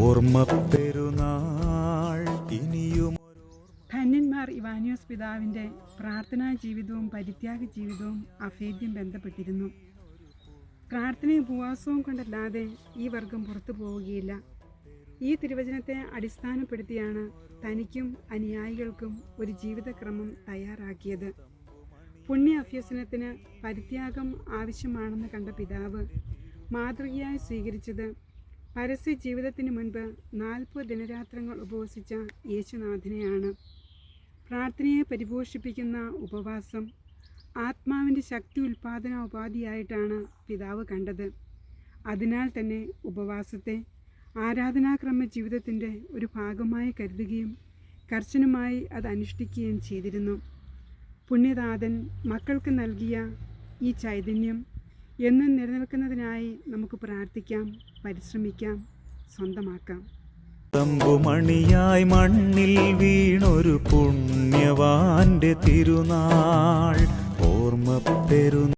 ഓർമ്മ പെരുന്നാൾ ഇനിയും. ധന്യന്മാർ ഇവാനിയോസ് പിതാവിൻ്റെ പ്രാർത്ഥനാ ജീവിതവും പരിത്യാഗ ജീവിതവും അഭേദ്യം ബന്ധപ്പെട്ടിരുന്നു. പ്രാർത്ഥനയും ഉപവാസവും കൊണ്ടല്ലാതെ ഈ വർഗം പുറത്തു പോവുകയില്ല. ഈ തിരുവചനത്തെ അടിസ്ഥാനപ്പെടുത്തിയാണ് തനിക്കും അനുയായികൾക്കും ഒരു ജീവിതക്രമം തയ്യാറാക്കിയത്. പുണ്യ അഭ്യസനത്തിന് പരിത്യാഗം ആവശ്യമാണെന്ന് കണ്ട പിതാവ് മാതൃകയായി സ്വീകരിച്ചത് പരസ്യ ജീവിതത്തിന് മുൻപ് 40 ദിനരാത്രങ്ങൾ ഉപവസിച്ച യേശുനാഥനെയാണ്. പ്രാർത്ഥനയെ പരിപോഷിപ്പിക്കുന്ന ഉപവാസം ആത്മാവിൻ്റെ ശക്തി ഉൽപാദന ഉപാധിയായിട്ടാണ് പിതാവ് കണ്ടത്. അതിനാൽ തന്നെ ഉപവാസത്തെ ആരാധനാക്രമ ജീവിതത്തിൻ്റെ ഒരു ഭാഗമായി കരുതുകയും കർശനമായി അത് അനുഷ്ഠിക്കുകയും ചെയ്തിരുന്നു. പുണ്യനാഥൻ മക്കൾക്ക് നൽകിയ ഈ ചൈതന്യം എന്നും നിലനിൽക്കുന്നതിനായി നമുക്ക് പ്രാർത്ഥിക്കാം, പരിശ്രമിക്കാം, സ്വന്തമാക്കാം. തമ്പുമണിയായി മണ്ണിൽ വീണൊരു പുണ്യവാന്റെ തിരുനാൾ ഓർമ്മ പെരുന്നാൾ.